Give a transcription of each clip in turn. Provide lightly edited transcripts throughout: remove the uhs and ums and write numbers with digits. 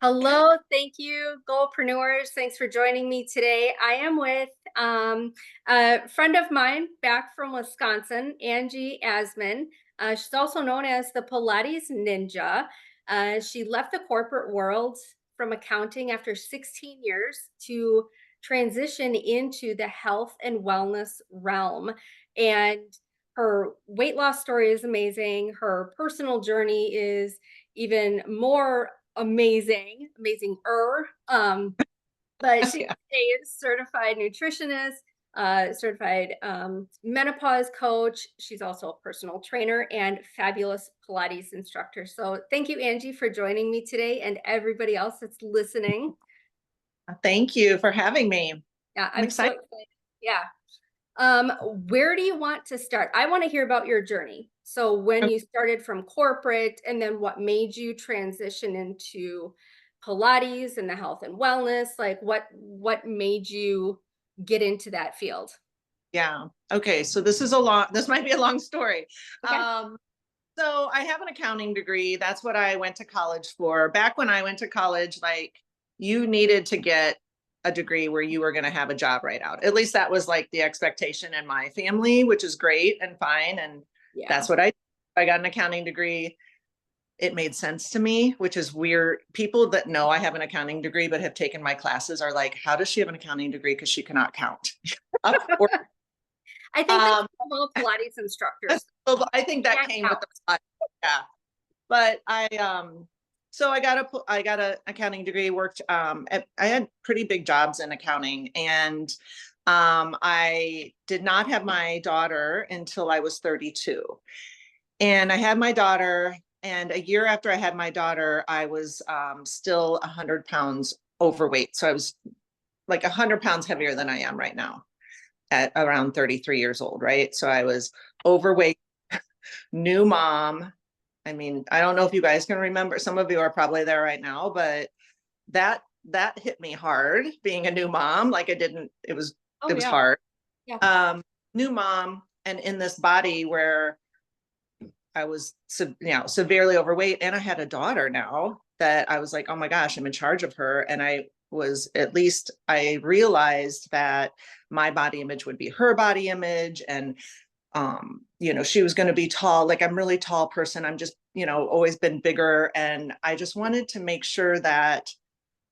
Hello, thank you, goalpreneurs. Thanks for joining me today. I am with a friend of mine back from Wisconsin, Angie Asmann. She's also known as the Pilates Ninja. She left the corporate world from accounting after 16 years to transition into the health and wellness realm. And her weight loss story is amazing. Her personal journey is even more amazing-er. But she's Yeah. a certified nutritionist, certified menopause coach. She's also a personal trainer and fabulous Pilates instructor. So thank you, Angie, for joining me today and everybody else that's listening. Thank you for having me. Yeah, I'm I'm so excited. excited. Yeah. Um, where do you want to start? I want to hear about your journey. So when you started from corporate and then what made you transition into Pilates and the health and wellness, like what made you get into that field? Yeah. Okay. So this might be a long story. Okay. Um, so I have an accounting degree. That's what I went to college for. Back when I went to college, like you needed to get a degree where you were going to have a job right out. At least that was like the expectation in my family, which is great and fine. And Yeah. that's what I got an accounting degree. It made sense to me, which is weird. People that know I have an accounting degree but have taken my classes are like, how does she have an accounting degree? Because she cannot count. Up or I think that's um, all Pilates instructors. so I think that Can't came count. with the slide. Yeah. But so I got a accounting degree, worked I had pretty big jobs in accounting, and I did not have my daughter until I was 32. And I had my daughter, and a year after I had my daughter, I was still 100 pounds overweight. So I was like 100 pounds heavier than I am right now at around 33 years old, right? So I was overweight, new mom. I mean, I don't know if you guys can remember. Some of you are probably there right now, but that hit me hard being a new mom. Like Oh it was yeah. hard. Yeah. Um, New mom and in this body where I was, severely overweight, and I had a daughter now that I was like, oh my gosh, I'm in charge of her. And I realized that my body image would be her body image. And, she was going to be tall. Like I'm a really tall person. I'm just, always been bigger. And I just wanted to make sure that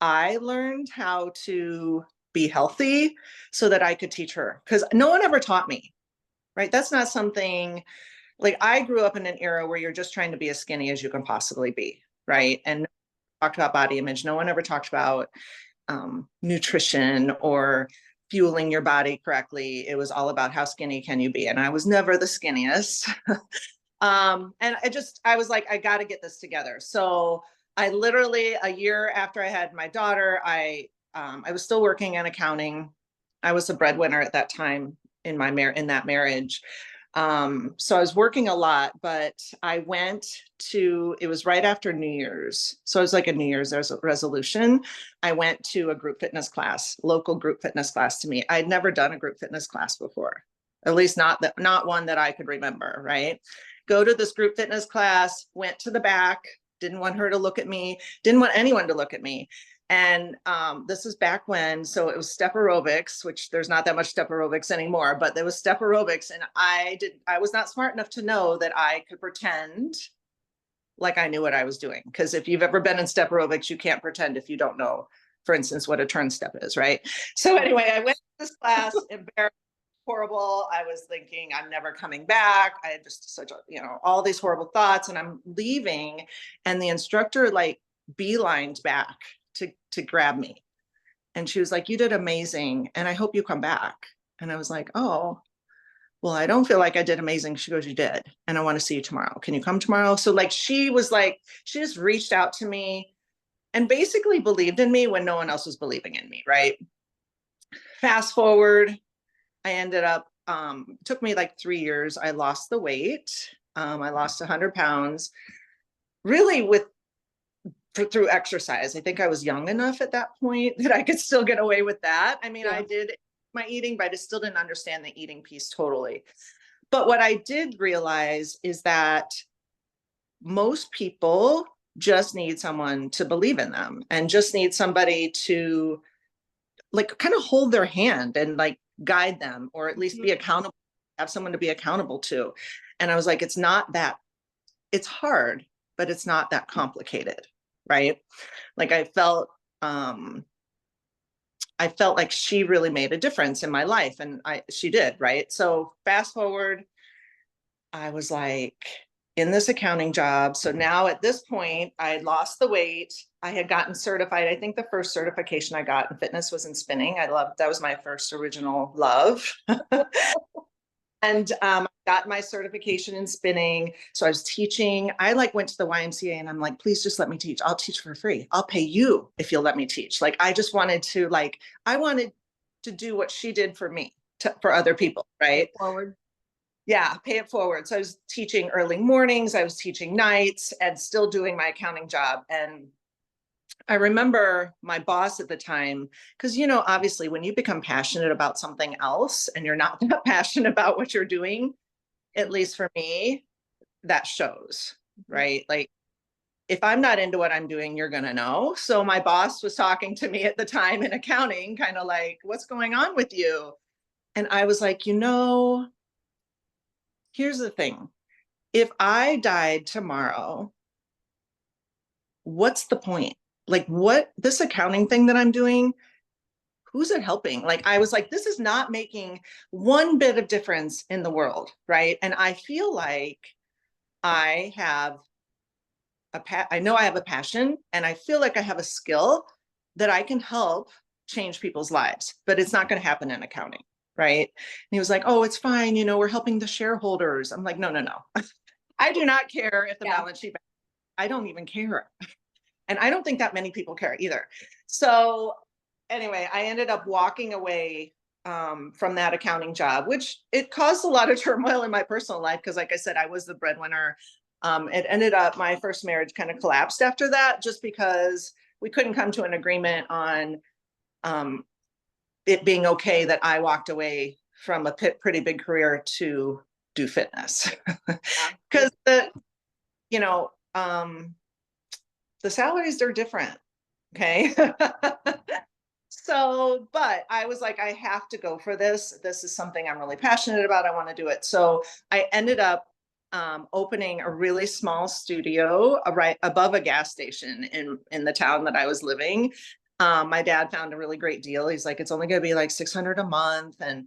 I learned how to be healthy so that I could teach her. Because no one ever taught me, right? That's not something like I grew up in an era where you're just trying to be as skinny as you can possibly be, Yeah. right? And talked about body image. No one ever talked about nutrition or fueling your body correctly. It was all about how skinny can you be, and I was never the skinniest. And I was like, I got to get this together. So I literally a year after I had my daughter, I was still working in accounting. I was a breadwinner at that time in that marriage. So I was working a lot, but it was right after New Year's. So it was like a New Year's resolution. I went to a group fitness class, local group fitness class to me. I'd never done a group fitness class before, at least not one that I could remember, right? Go to this group fitness class, went to the back, didn't want her to look at me, didn't want anyone to look at me. And this is back when, so it was step aerobics, which there's not that much step aerobics anymore, but there was step aerobics. And I was not smart enough to know that I could pretend like I knew what I was doing. Because if you've ever been in step aerobics, you can't pretend if you don't know, for instance, what a turn step is, right? So anyway, I went to this class, embarrassed, horrible. I was thinking I'm never coming back. I had just all these horrible thoughts, and I'm leaving, and the instructor like beelined back to grab me. And she was like, you did amazing. And I hope you come back. And I was like, oh, well, I don't feel like I did amazing. She goes, you did. And I want to see you tomorrow. Can you come tomorrow? So like, she just reached out to me and basically believed in me when no one else was believing in me. Right. Fast forward, I ended up, took me like 3 years. I lost the weight. I lost 100 pounds really through exercise. I think I was young enough at that point that I could still get away with that. I mean, Yeah. I did my eating, but I just still didn't understand the eating piece totally. But what I did realize is that most people just need someone to believe in them and just need somebody to like kind of hold their hand and like guide them, or at least Mhm. be accountable, have someone to be accountable to. And I was like, it's not that, it's hard, but it's not that complicated, right? Like um I felt like she really made a difference in my life, and she did, right? So fast forward, I was like in this accounting job. So now at this point, I had lost the weight. I had gotten certified. I think the first certification I got in fitness was in spinning. I loved that was my first original love. And I got my certification in spinning. So I was teaching. I like went to the YMCA and I'm like, please just let me teach. I'll teach for free. I'll pay you if you'll let me teach. Like I just wanted to like, I wanted to do what she did for me, for other people, Pay right? it forward. Yeah, pay it forward. So I was teaching early mornings, I was teaching nights, and still doing my accounting job. And I remember my boss at the time, because, you know, obviously when you become passionate about something else and you're not that passionate about what you're doing, at least for me, that shows, Mhm. right? Like if I'm not into what I'm doing, you're going to know. So my boss was talking to me at the time in accounting, kind of like, what's going on with you? And I was like, you know, here's the thing. If I died tomorrow, what's the point? Like, what this accounting thing that I'm doing, who's it helping? Like, I was like, this is not making one bit of difference in the world, right? And I feel like I have I know I have a passion, and I feel like I have a skill that I can help change people's lives, but it's not going to happen in accounting, right? And he was like, oh, it's fine. You know, we're helping the shareholders. I'm like, no, no, no. I do not care if the Yeah. balance sheet, I don't even care. And I don't think that many people care either. So anyway, I ended up walking away from that accounting job, which it caused a lot of turmoil in my personal life because, like I said, I was the breadwinner. It ended up my first marriage kind of collapsed after that, just because we couldn't come to an agreement on um, it being okay that I walked away from a pretty big career to do fitness Yeah. because the you know the salaries are different. Okay. So, but I was like, I have to go for this. This is something I'm really passionate about. I want to do it. So I ended up opening a really small studio right above a gas station in the town that I was living. My dad found a really great deal. He's like, it's only going to be like 600 a month. And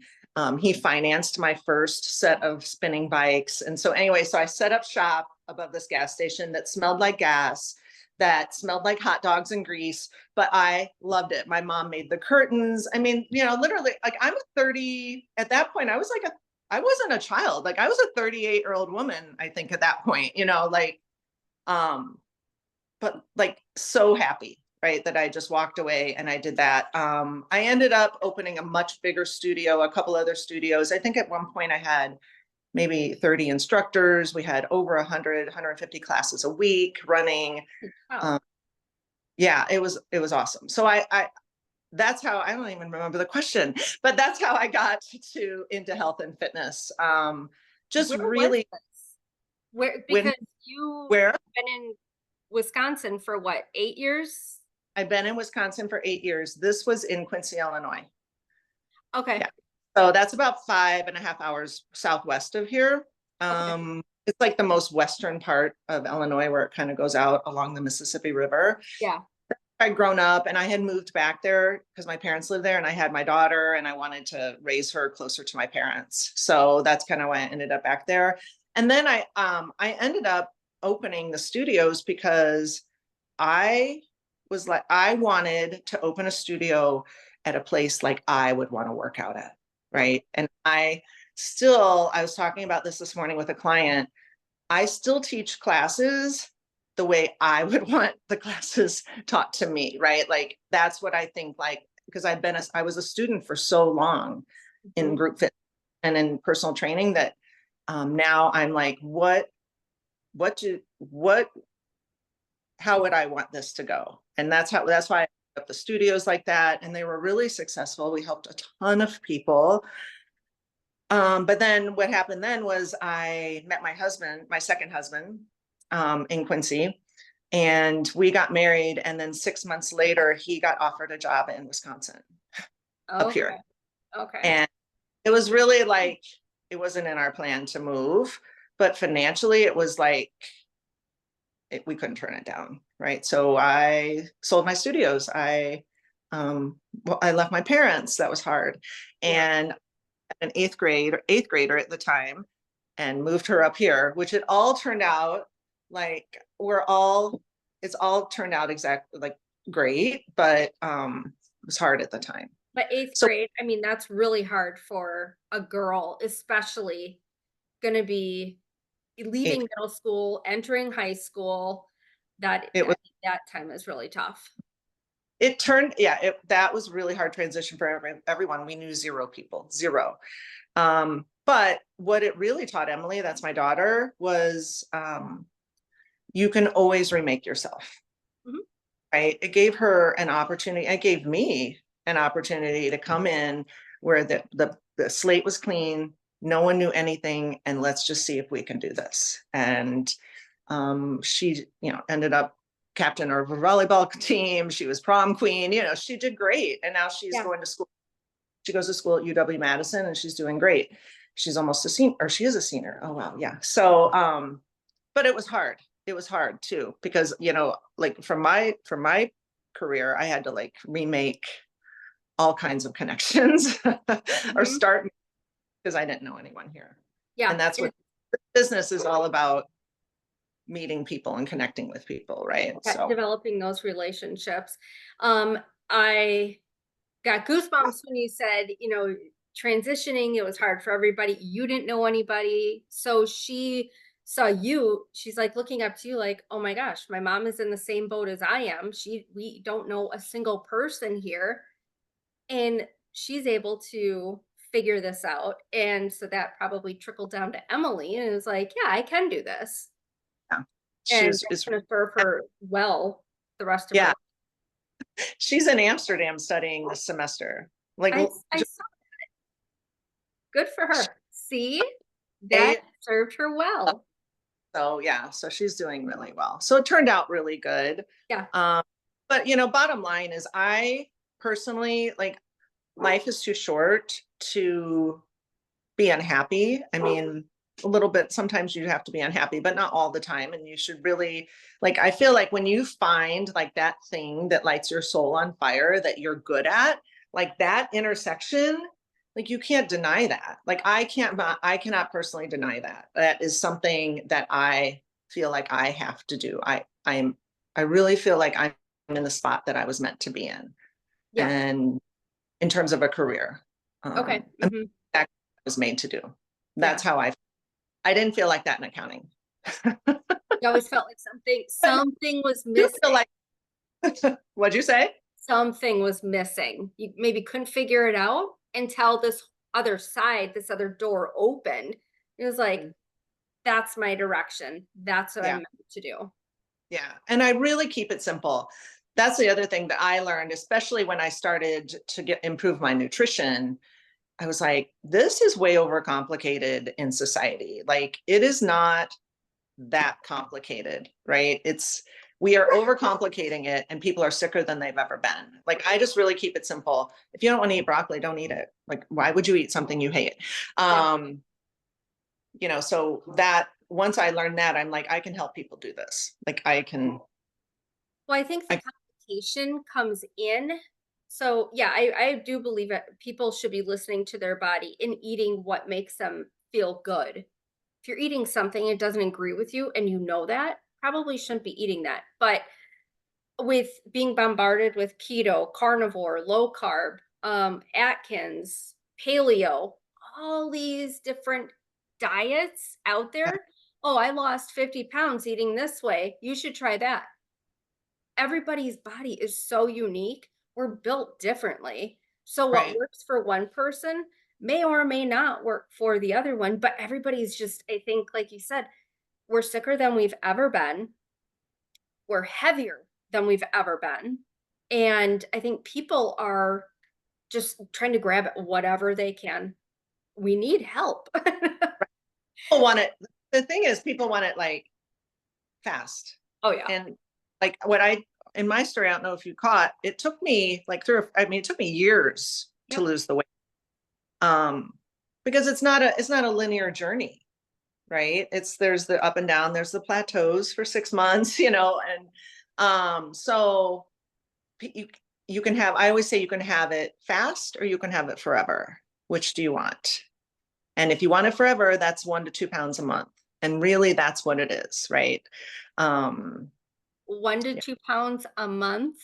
he financed my first set of spinning bikes. And so anyway, so I set up shop above this gas station that smelled like gas, that smelled like hot dogs and grease, but I loved it. My mom made the curtains. I mean, you know, literally, like I'm a 30 at that point. I wasn't a child. Like I was a 38-year-old woman, I think at that point, you know, like, um, but like so happy, right, that I just walked away and I did that. I ended up opening a much bigger studio, a couple other studios. I think at one point I had maybe 30 instructors. We had over 100, 150 classes a week running. Wow. Um, yeah, it was awesome. So I that's how I don't even remember the question, but that's how I got to into health and fitness. Just Where was really this? Where, when because you where been in Wisconsin for what, 8 years? I've been in Wisconsin for 8 years. This was in Quincy, Illinois. Okay. Yeah. So that's about 5.5 hours southwest of here. Okay. It's like the most western part of Illinois where it kind of goes out along the Mississippi River. Yeah. I'd grown up and I had moved back there because my parents lived there and I had my daughter and I wanted to raise her closer to my parents. So that's kind of why I ended up back there. And then I ended up opening the studios because I was like I wanted to open a studio at a place like I would want to work out at, Yeah. right? And I was talking about this morning with a client. I still teach classes the way I would want the classes taught to me, right? Like that's what I think, like, because I was a student for so long in Mhm. group fit and in personal training that now I'm like, what, how would I want this to go? And that's why I put up the studios like that. And they were really successful. We helped a ton of people. But then what happened then was I met my husband, my second husband, in Quincy. And we got married. And then 6 months later, he got offered a job in Wisconsin up Okay. here. Okay. And it was really like, it wasn't in our plan to move, but financially it was like, we couldn't turn it down. Right. So I sold my studios. Well, I left my parents. That was hard. Yeah. And an eighth grader at the time, and moved her up here, which it all turned out like it's all turned out exactly like great, but it was hard at the time. But eighth So grade, I mean, that's really hard for a girl, especially gonna be leaving eighth, middle school, entering high school. That it I was think that time is really tough. it turned yeah that was really hard transition for everyone. We knew zero people, zero. But what it really taught Emily, that's my daughter, was you can always remake yourself. Mhm. Right? It gave her an opportunity. It gave me an opportunity to come in where the slate was clean. No one knew anything. And let's just see if we can do this. And she, ended up captain of a volleyball team. She was prom queen. She did great. And now she's Yeah. going to school. She goes to school at UW-Madison and she's doing great. She's almost a senior, or she is a senior. Oh, wow. Yeah. So, but it was hard. It was hard too, because, like from my career, I had to like remake all kinds of connections or Mhm. start because I didn't know anyone here. Yeah. And that's what business is all about, meeting people and connecting with people. Right. So Developing those relationships. I got goosebumps when you said, transitioning, it was hard for everybody. You didn't know anybody. So she saw you, she's like looking up to you like, oh my gosh, my mom is in the same boat as I am. We don't know a single person here. And she's able to figure this out. And so that probably trickled down to Emily and it was like, yeah, I can do this. yeah, And she's that's is gonna serve her well the rest of her yeah, life. she's in Amsterdam studying this semester. Like I saw good for her. See? That they served her well. So yeah, so she's doing really well. So it turned out really good. Yeah. Um, but bottom line is I personally like life is too short to be unhappy. I mean, a little bit, sometimes you have to be unhappy, but not all the time. And you should really like, I feel like when you find like that thing that lights your soul on fire that you're good at, like that intersection, like you can't deny that. Like I cannot personally deny that. That is something that I feel like I have to do. I really feel like I'm in the spot that I was meant to be in. Yeah. And in terms of a career, Okay. and Mhm. that was made to do. Yeah. That's how I didn't feel like that in accounting. You always felt like something But something was you feel missing. like what'd you say? Something was missing. You maybe couldn't figure it out until this other side, this other door opened. It was like, Mm, that's my direction. That's what I'm yeah, meant to do. yeah. And I really keep it simple. That's the other thing that I learned, especially when I started to improve my nutrition. I was like, this is way overcomplicated in society. Like it is not that complicated, right? We are overcomplicating it and people are sicker than they've ever been. Like I just really keep it simple. If you don't want to eat broccoli, don't eat it. Like why would you eat something you hate? Yeah. So that once I learned that, I'm like, I can help people do this. Like Well, I think the I complication comes in. So, yeah, I do believe that people should be listening to their body and eating what makes them feel good. If you're eating something it doesn't agree with you and you know that, probably shouldn't be eating that. But with being bombarded with keto, carnivore, low carb, Atkins, paleo, all these different diets out there. Oh, I lost 50 pounds eating this way. You should try that. Everybody's body is so unique. We're built differently. So what right. works for one person may or may not work for the other one, but everybody's just, I think, like you said, we're sicker than we've ever been. We're heavier than we've ever been. And I think people are just trying to grab at whatever they can. We need help. People want it. The thing is, people want it like fast. Oh, yeah. And like in my story, I don't know if you caught, it took me like it took me years to Yep. lose the weight. Um, because it's not a linear journey, right? There's the up and down, there's the plateaus for 6 months, and so you you can have, I always say you can have it fast or you can have it forever. Which do you want? And if you want it forever, that's 1 to 2 pounds a month. And really that's what it is, right? Um, 1 to 2 pounds a month.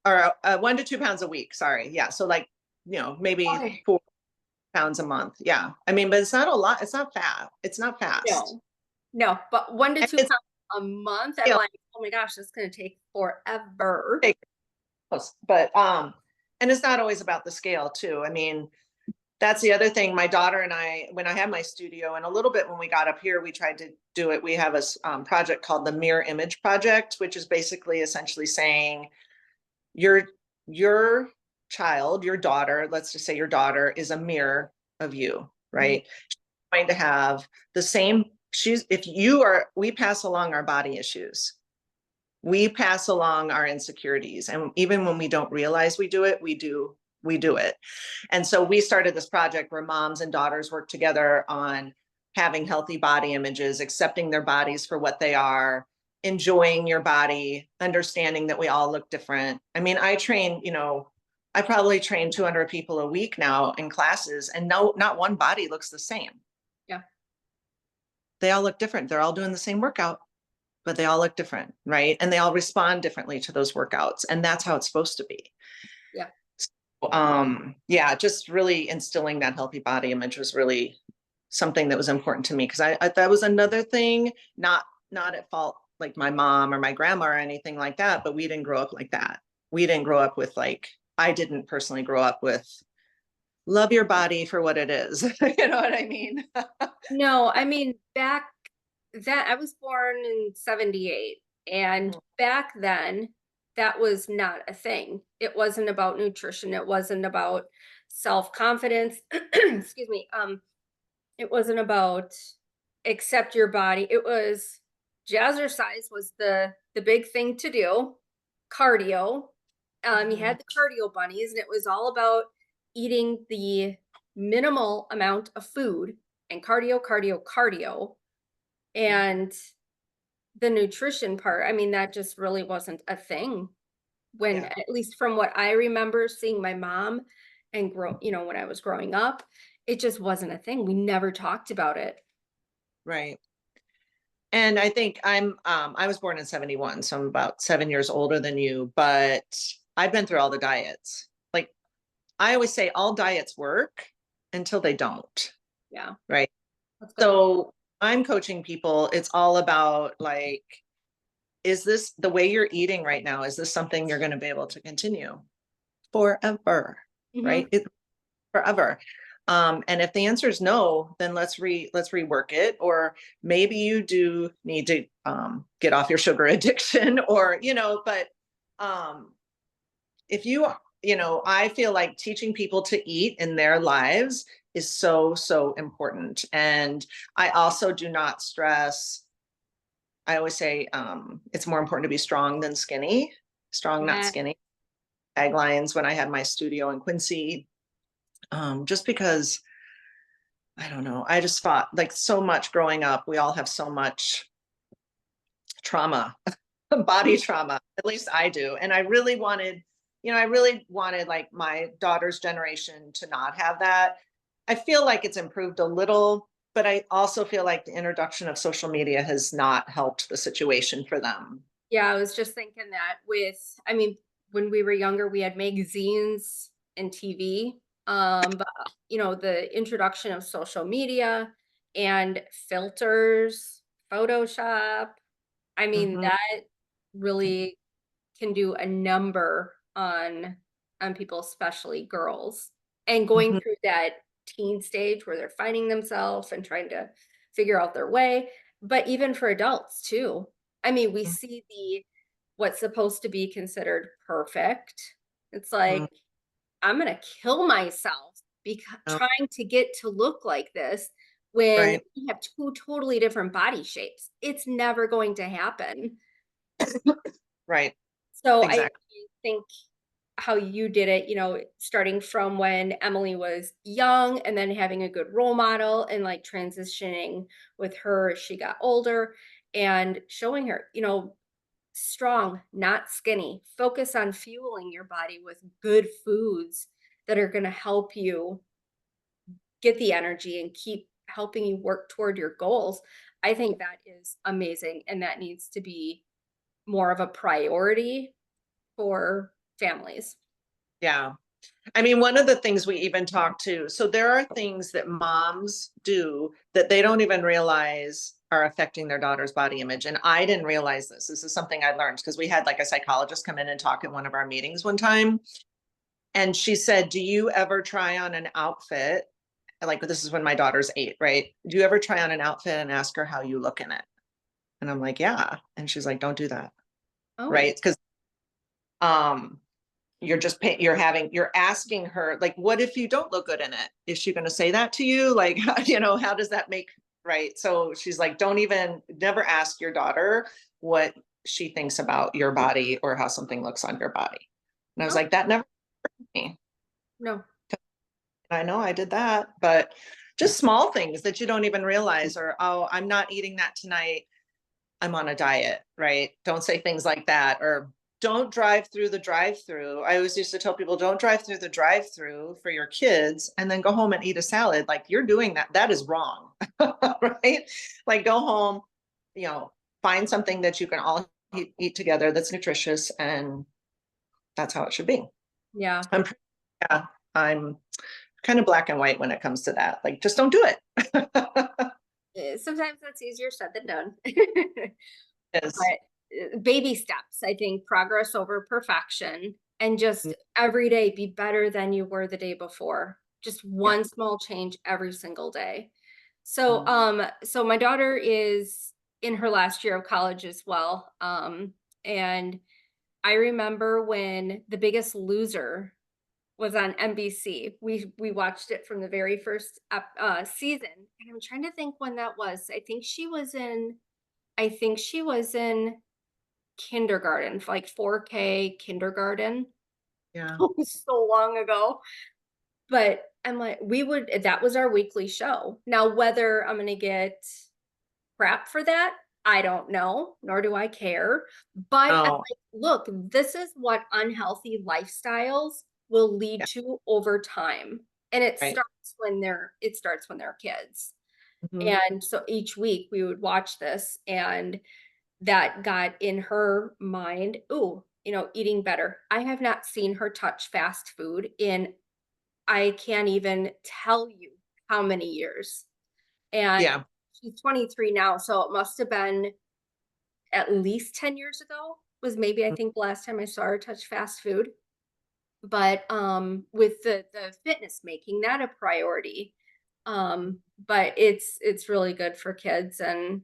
or 1 to 2 pounds a week. Sorry. Yeah. So like, maybe Okay. 4 pounds a month. Yeah. I mean, but it's not a lot. It's not fast. It's not fast. No, no, but one to And two it's, pounds a month, I'm you know, like, oh my gosh, that's gonna take forever. take but and it's not always about the scale too. I mean, that's the other thing. My daughter and I, when I had my studio, and a little bit when we got up here, we tried to do it. We have a project called the Mirror Image Project, which is basically essentially saying your your child, your daughter, let's just say your daughter is a mirror of you, Mhm. right? She's going to have the same. If you are, we pass along our body issues. We pass along our insecurities, and even when we don't realize we do it, we do it. And so we started this project where moms and daughters work together on having healthy body images, accepting their bodies for what they are, enjoying your body, understanding that we all look different. I mean, I probably train 200 people a week now in classes, and no, not one body looks the same. Yeah, They all look different. They're all doing the same workout, but they all look different, right? And they all respond differently to those workouts. And that's how it's supposed to be. yeah. Yeah, just really instilling that healthy body image was really something that was important to me, because I that was another thing, not at fault like my mom or my grandma or anything like that, but we didn't grow up like that. We didn't grow up with like, I didn't personally grow up with love your body for what it is. You know what I mean? No, I mean, back then, I was born in 78, and back then, that was not a thing. It wasn't about nutrition, it wasn't about self-confidence. Excuse me. It wasn't about accept your body. It was jazzercise was the big thing to do. Cardio. You Mhm. had the cardio bunnies, and it was all about eating the minimal amount of food and cardio, cardio, cardio. And the nutrition part, I mean, that just really wasn't a thing when, Yeah, at least from what I remember seeing my mom and when I was growing up, it just wasn't a thing. We never talked about it. right. And I think I was born in 71, so I'm about 7 years older than you, but I've been through all the diets. Like I always say, all diets work until they don't, Yeah, right? that's good. So I'm coaching people. It's all about like, is this the way you're eating right now? Is this something you're going to be able to continue forever? Hmm. Right? Forever. And if the answer is no, then let's rework it. Or maybe you do need to get off your sugar addiction, or but um, if I feel like teaching people to eat in their lives is so, so important. And I also do not stress. I always say it's more important to be strong than skinny. Strong, not Yeah. skinny. Taglines when I had my studio in Quincy, just because I don't know. I just fought like so much growing up. We all have so much trauma, body trauma. At least I do. And I really wanted like my daughter's generation to not have that. I feel like it's improved a little, but I also feel like the introduction of social media has not helped the situation for them. Yeah, I was just thinking that I mean, when we were younger, we had magazines and TV. But the introduction of social media and filters, Photoshop, I mean, Hmm. that really can do a number on people, especially girls. And going Hmm. through that teen stage where they're finding themselves and trying to figure out their way, but even for adults too. I mean, we see the what's supposed to be considered perfect. It's Hmm. like, I'm gonna kill myself because Oh, trying to get to look like this when right. we have two totally different body shapes. It's never going to happen. Right. So I Exactly. think how you did it, starting from when Emily was young and then having a good role model and like transitioning with her as she got older and showing her, strong, not skinny. Focus on fueling your body with good foods that are going to help you get the energy and keep helping you work toward your goals. I think that is amazing. And that needs to be more of a priority for families. Yeah. I mean, one of the things we even talk to, so there are things that moms do that they don't even realize are affecting their daughter's body image. And I didn't realize this. This is something I learned because we had like a psychologist come in and talk at one of our meetings one time. And she said, do you ever try on an outfit? Like, this is when my daughter's 8, right? Do you ever try on an outfit and ask her how you look in it? And I'm like, yeah. And she's like, don't do that. Oh, Right. Because um, you're asking her, like, what if you don't look good in it? Is she going to say that to you? Like, how does that make, right? So she's like, don't even, never ask your daughter what she thinks about your body or how something looks on your body. And I was no, like, that never happened to me. no. I know I did that, but just small things that you don't even realize, or, oh, I'm not eating that tonight, I'm on a diet, right? Don't say things like that. Or don't drive through the drive-through. I always used to tell people, don't drive through the drive-through for your kids and then go home and eat a salad. Like, you're doing that. That is wrong, right? Like, go home, you know, find something that you can all eat together that's nutritious, and that's how it should be. Yeah. I'm, yeah, I'm kind of black and white when it comes to that. Like, just don't do it. Sometimes that's easier said than done. Yes. But baby steps, I think progress over perfection and just every day be better than you were the day before. Just Yeah. one small change every single day. So Mm. so my daughter is in her last year of college as well. And I remember when The Biggest Loser was on NBC. We watched it from the very first season, and I'm trying to think when that was. I think she was in kindergarten, like 4K kindergarten. Yeah. It was so long ago. But I'm like, that was our weekly show. Now, whether I'm gonna get crap for that, I don't know, nor do I care. But I'm Oh, like, look, this is what unhealthy lifestyles will lead yeah. to over time. And it Right. starts when they're kids. Mhm. And so each week we would watch this and that got in her mind, ooh, eating better. I have not seen her touch fast food in I can't even tell you how many years. And Yeah. she's 23 now, so it must have been at least 10 years ago was maybe I think the last time I saw her touch fast food. But with the fitness making that a priority. But it's really good for kids and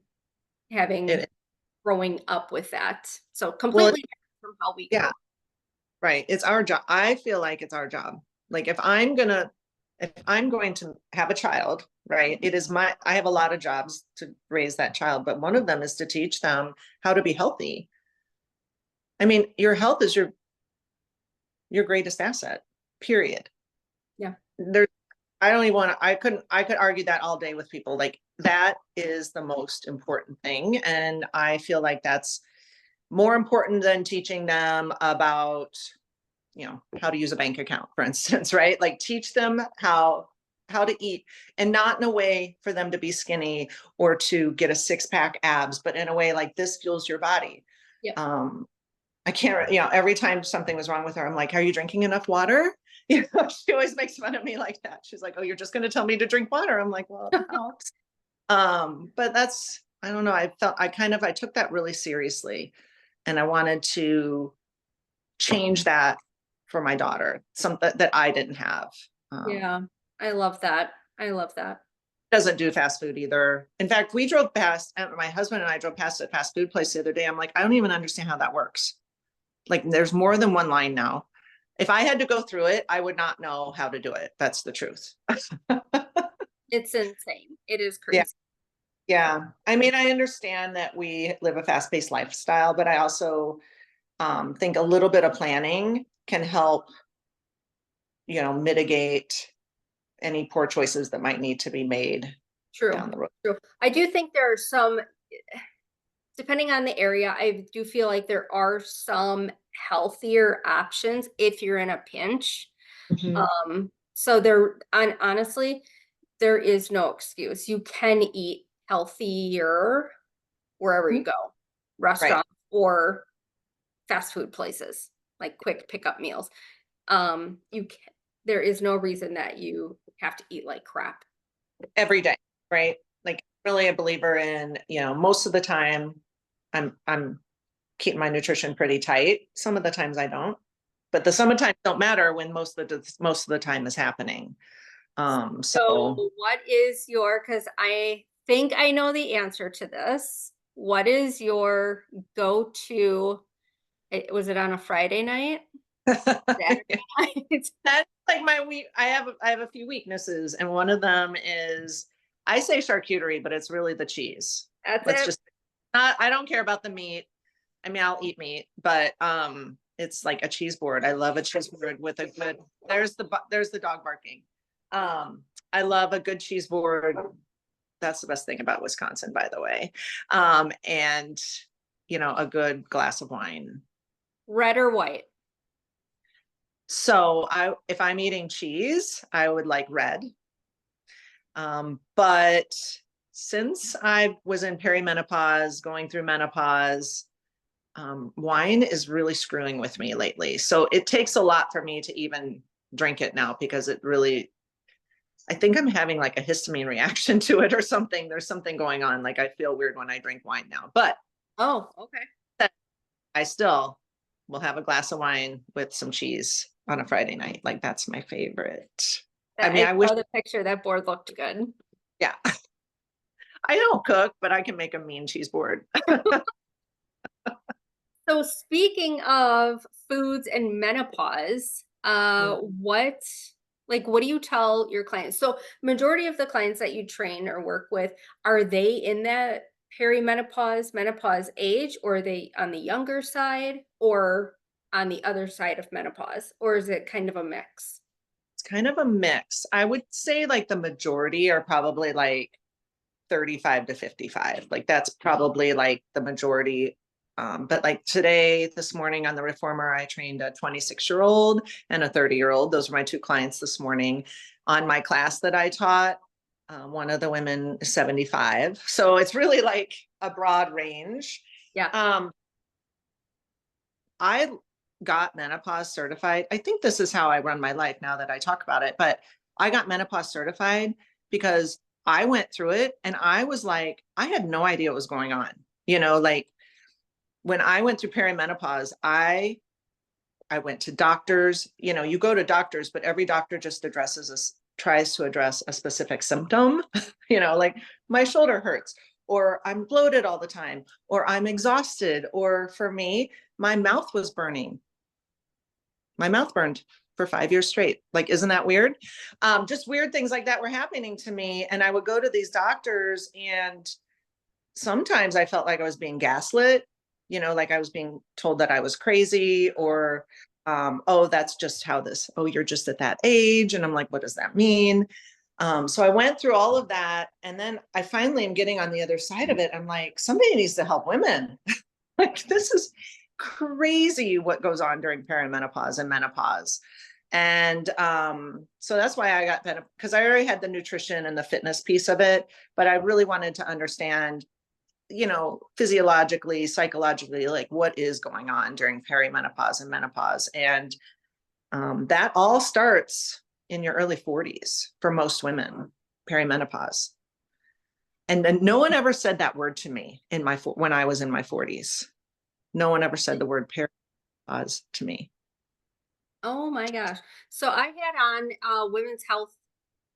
having It, growing up with that. So well, completely different from how we grew yeah, up. right. It's our job. I feel like it's our job. Like, if I'm going to have a child, right, I have a lot of jobs to raise that child, but one of them is to teach them how to be healthy. I mean, your health is your greatest asset, period. Yeah. There, I don't even want to, I could argue that all day with people. Like, that is the most important thing. And I feel like that's more important than teaching them about, how to use a bank account, for instance, right? Like, teach them how to eat, and not in a way for them to be skinny or to get a six-pack abs, but in a way like this fuels your body. Yep. um I can't, every time something was wrong with her, I'm like, are you drinking enough water? She always makes fun of me like that. She's like, oh, you're just going to tell me to drink water. I'm like, well, it helps. But that's, I don't know, I took that really seriously, and I wanted to change that for my daughter, something that I didn't have. Yeah. I love that. I love that. Doesn't do fast food either. In fact, we drove past, my husband and I drove past a fast food place the other day. I'm like, I don't even understand how that works. Like, there's more than one line now. If I had to go through it, I would not know how to do it. That's the truth. It's insane. It is Yeah. crazy. Yeah. I mean, I understand that we live a fast-paced lifestyle, but I also think a little bit of planning can help, mitigate any poor choices that might need to be made True. down the road. True. I do think there are some, depending on the area, I do feel like there are some healthier options if you're in a pinch. Mhm. So honestly, there is no excuse. You can eat healthier wherever you go, Right. restaurants or fast food places, like quick pickup meals. You can, there is no reason that you have to eat like crap. Every day, right? Like really a believer in, most of the time I'm keeping my nutrition pretty tight. Some of the times I don't, but the summertime don't matter when most of the time is happening. So So what is your, because I think I know the answer to this. What is your go-to? Was it on a Friday night? Saturday night? that's like my week. I have a few weaknesses, and one of them is I say charcuterie, but it's really the cheese. That's Let's it. just not. I don't care about the meat. I mean, I'll eat meat, but it's like a cheese board. I love a cheese board with a good. There's the dog barking. I love a good cheese board. That's the best thing about Wisconsin, by the way. And a good glass of wine. Red or white? So if I'm eating cheese, I would like red. But since I was in perimenopause, going through menopause, wine is really screwing with me lately. So it takes a lot for me to even drink it now because I think I'm having like a histamine reaction to it or something. There's something going on. Like I feel weird when I drink wine now, but Oh, okay. I still will have a glass of wine with some cheese on a Friday night. Like that's my favorite. I mean, I I wish, saw the picture. That board looked good. yeah, I don't cook, but I can make a mean cheese board. So speaking of foods and menopause, what do you tell your clients? So majority of the clients that you train or work with, are they in that perimenopause, menopause age, or are they on the younger side or on the other side of menopause, or is it kind of a mix? It's kind of a mix. I would say like the majority are probably like 35 to 55. Like that's probably like the majority. But like this morning on the reformer, I trained a 26-year-old and a 30-year-old. Those were my two clients this morning on my class that I taught. One of the women is 75. So it's really like a broad range. Yeah. Um, I got menopause certified. I think this is how I run my life now that I talk about it, but I got menopause certified because I went through it and I was like, I had no idea what was going on. Like when I went through perimenopause, I went to doctors. You go to doctors, but every doctor just tries to address a specific symptom. Like my shoulder hurts, or I'm bloated all the time, or I'm exhausted, or for me, my mouth was burning. My mouth burned for 5 years straight. Like, isn't that weird? Just weird things like that were happening to me. And I would go to these doctors, and sometimes I felt like I was being gaslit, like I was being told that I was crazy, or, oh, that's just oh, you're just at that age. And I'm like, what does that mean? So I went through all of that. And then I finally am getting on the other side of it. I'm like, somebody needs to help women. Like, this is crazy what goes on during perimenopause and menopause. And so that's why I got that, because I already had the nutrition and the fitness piece of it, but I really wanted to understand, physiologically, psychologically, like what is going on during perimenopause and menopause. And that all starts in your early 40s for most women, perimenopause. And then no one ever said that word to me when I was in my 40s. No one ever said the word perimenopause to me. Oh my gosh. So I had on a women's health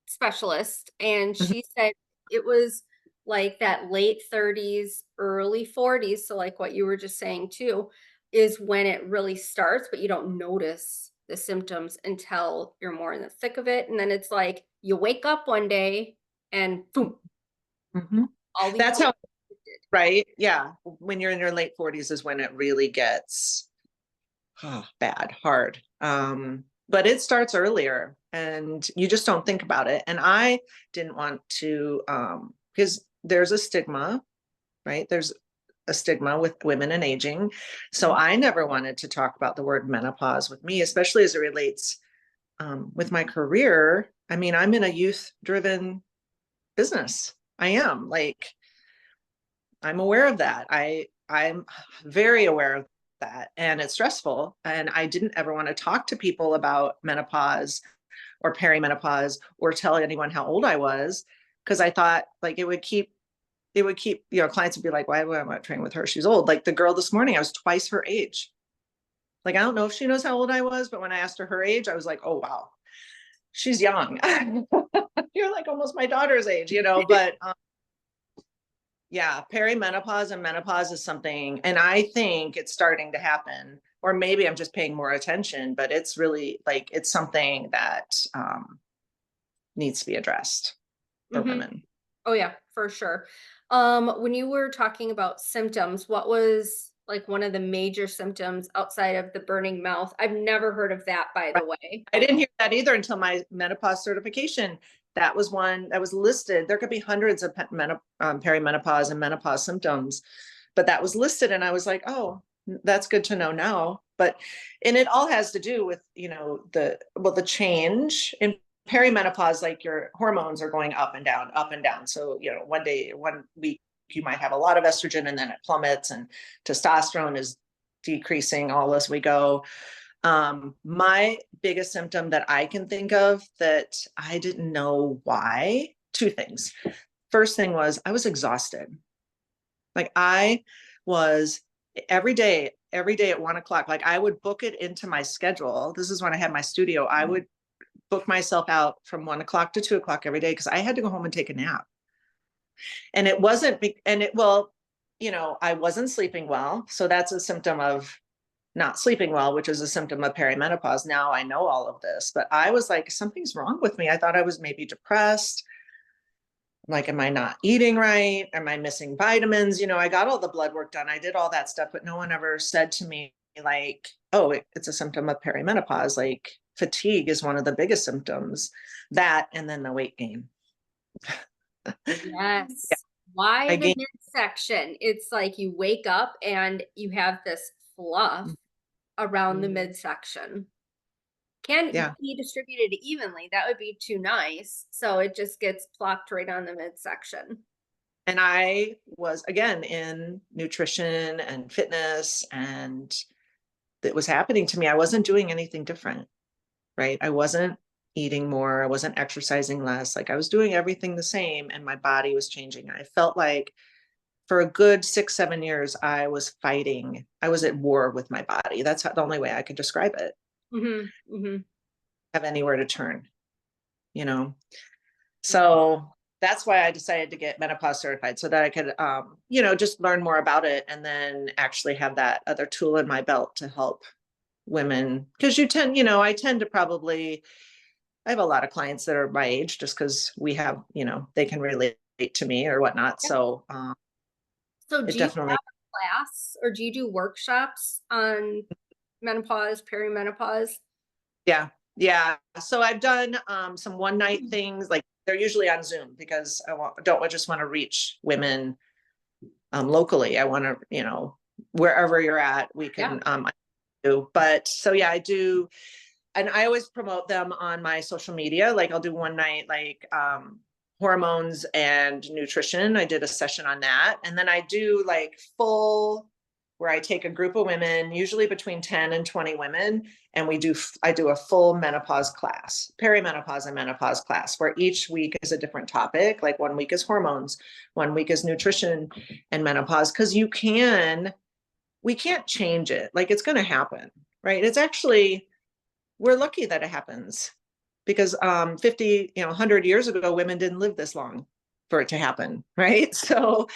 specialist, and Mhm. she said it was like that late 30s, early 40s. So, like what you were just saying too, is when it really starts, but you don't notice the symptoms until you're more in the thick of it. And then it's like you wake up one day and boom, Mhm. all these That's things how, shifted. right? Yeah. When you're in your late 40s is when it really gets bad, hard. But it starts earlier and you just don't think about it. And I didn't want to, because there's a stigma, right? There's a stigma with women and aging. So I never wanted to talk about the word menopause with me, especially as it relates with my career. I mean, I'm in a youth driven business. I am like, I'm aware of that. I'm very aware of that, and it's stressful. And I didn't ever want to talk to people about menopause or perimenopause or tell anyone how old I was, because I thought like it would keep, clients would be like, why would I want to train with her? She's old. Like the girl this morning, I was twice her age. Like, I don't know if she knows how old I was, but when I asked her age, I was like, oh, wow, she's young. You're like almost my daughter's age, but yeah, perimenopause and menopause is something, and I think it's starting to happen, or maybe I'm just paying more attention, but it's really like, it's something that needs to be addressed for Mm-hmm. women. Oh yeah, for sure. When you were talking about symptoms, what was like one of the major symptoms outside of the burning mouth? I've never heard of that, by the way. I didn't hear that either until my menopause certification. That was one that was listed. There could be hundreds of perimenopause and menopause symptoms, but that was listed. And I was like, oh, that's good to know now. And it all has to do with, the change in perimenopause, like your hormones are going up and down, up and down. So, one week you might have a lot of estrogen and then it plummets, and testosterone is decreasing all as we go. My biggest symptom that I can think of that I didn't know why, two things. First thing was I was exhausted. Like I was every day at 1 o'clock, like I would book it into my schedule. This is when I had my studio. I would book myself out from 1 o'clock to 2 o'clock every day because I had to go home and take a nap. And it wasn't, and it, well, I wasn't sleeping well. So that's a symptom of not sleeping well, which is a symptom of perimenopause. Now I know all of this, but I was like, something's wrong with me. I thought I was maybe depressed. Like, am I not eating right? Am I missing vitamins? I got all the blood work done. I did all that stuff, but no one ever said to me, like, oh, it's a symptom of perimenopause. Like, fatigue is one of the biggest symptoms. That, and then the weight gain. Yeah, Yes. Why I the gained. midsection? It's like you wake up and you have this fluff around the midsection. Can't Yeah. be distributed evenly. That would be too nice. So it just gets plopped right on the midsection. And I was, again, in nutrition and fitness, and it was happening to me. I wasn't doing anything different, right? I wasn't eating more. I wasn't exercising less. Like I was doing everything the same, and my body was changing. I felt like for a good 6, 7 years, I was fighting. I was at war with my body. That's the only way I could describe it. Mm-hmm. Mm-hmm. Have anywhere to turn, you know? So that's why I decided to get menopause certified, so that I could, just learn more about it and then actually have that other tool in my belt to help women. Because I tend to probably, I have a lot of clients that are my age just because we have, they can relate to me or whatnot. Yeah. So So it do you definitely, have a class or do you do workshops on menopause, perimenopause? yeah. Yeah. So I've done some one night things, like they're usually on Zoom because don't just want to reach women locally. I want to, wherever you're at, we Yeah. can do. But so yeah, I do, and I always promote them on my social media. Like I'll do one night, like hormones and nutrition. I did a session on that. And then I do like full, where I take a group of women, usually between 10 and 20 women, and I do a full menopause class, perimenopause and menopause class, where each week is a different topic. Like one week is hormones, one week is nutrition and menopause. Cause we can't change it. Like it's going to happen, right? It's actually, we're lucky that it happens because 50, 100 years ago, women didn't live this long for it to happen, right? So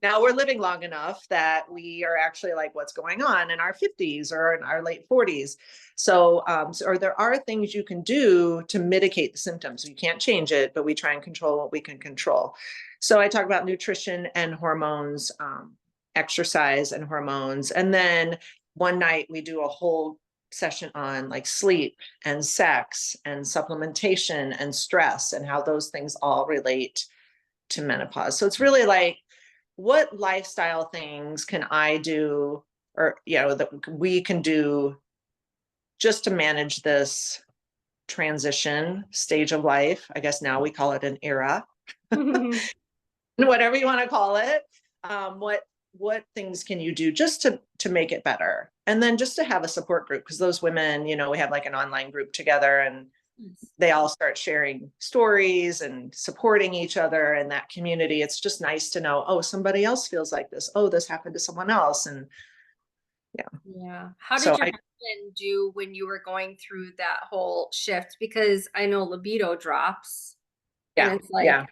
now we're living long enough that we are actually like, what's going on in our 50s or in our late 40s? So, or there are things you can do to mitigate the symptoms. You can't change it, but we try and control what we can control. So I talk about nutrition and hormones, exercise and hormones. And then one night we do a whole session on like sleep and sex and supplementation and stress and how those things all relate to menopause. So it's really like, what lifestyle things can I do, or, that we can do just to manage this transition stage of life. I guess now we call it an era, whatever you want to call it. What things can you do just to make it better? And then just to have a support group, because those women, we have like an online group together, and they all start sharing stories and supporting each other in that community. It's just nice to know, oh, somebody else feels like this. Oh, this happened to someone else. And yeah. Yeah. How did So your husband do when you were going through that whole shift? Because I know libido drops and yeah, it's like, yeah.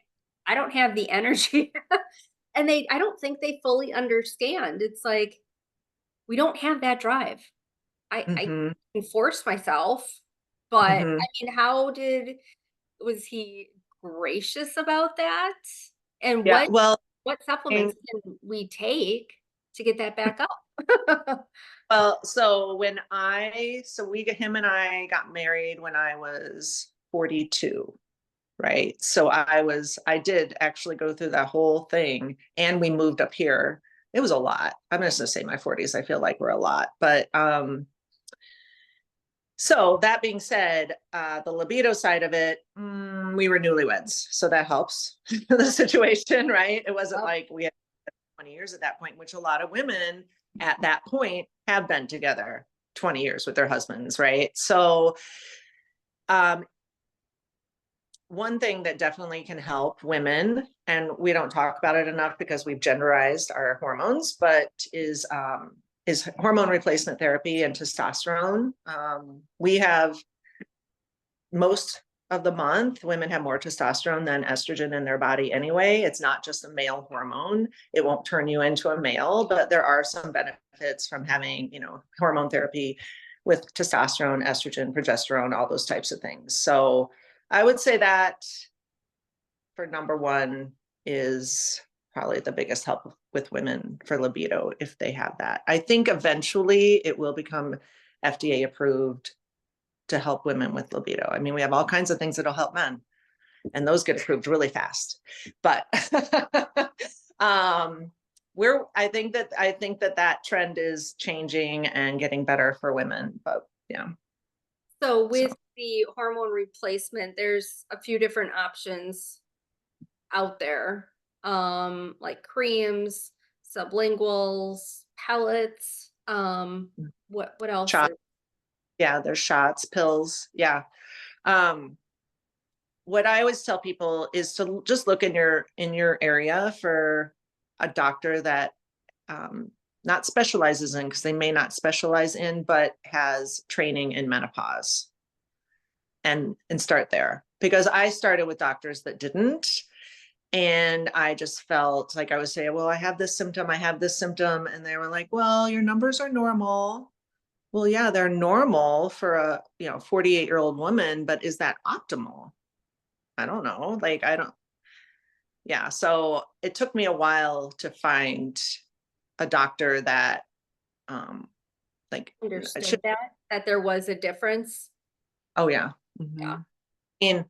I don't have the energy. And I don't think they fully understand. It's like, we don't have that drive. I Mm-hmm, can force myself, but mm-hmm. I mean, was he gracious about that? And Yeah. Well, what supplements can we take to get that back up? so him and I got married when I was 42, right? So I did actually go through that whole thing, and we moved up here. It was a lot. I'm just gonna say my 40s, I feel like we're a lot. But so that being said, the libido side of it, we were newlyweds. So that helps the situation, right? It wasn't Yep. like we had 20 years at that point, which a lot of women at that point have been together 20 years with their husbands, right? So um, one thing that definitely can help women, and we don't talk about it enough because we've genderized our hormones, but is hormone replacement therapy and testosterone. We have most of the month, women have more testosterone than estrogen in their body anyway. It's not just a male hormone. It won't turn you into a male, but there are some benefits from having, hormone therapy with testosterone, estrogen, progesterone, all those types of things. So I would say that for number one is probably the biggest help with women for libido if they have that. I think eventually it will become FDA approved to help women with libido. I mean, we have all kinds of things that'll help men, and those get approved really fast. But I think that trend is changing and getting better for women. But yeah. So So with the hormone replacement, there's a few different options out there. Like creams, sublinguals, pellets. What else shots, is yeah, there's shots, pills. Yeah. Um, what I always tell people is to just look in your area for a doctor that not specializes in, because they may not specialize in, but has training in menopause, and start there. Because I started with doctors that didn't, and I just felt like I would say, well, I have this symptom, and they were like, well, your numbers are normal. Well, yeah, they're normal for a 48-year-old woman, but is that optimal? I don't know. Like, I don't. Yeah, so it took me a while to find a doctor that um like it should. understood that there was a difference? Oh yeah. Yeah. Hmm. And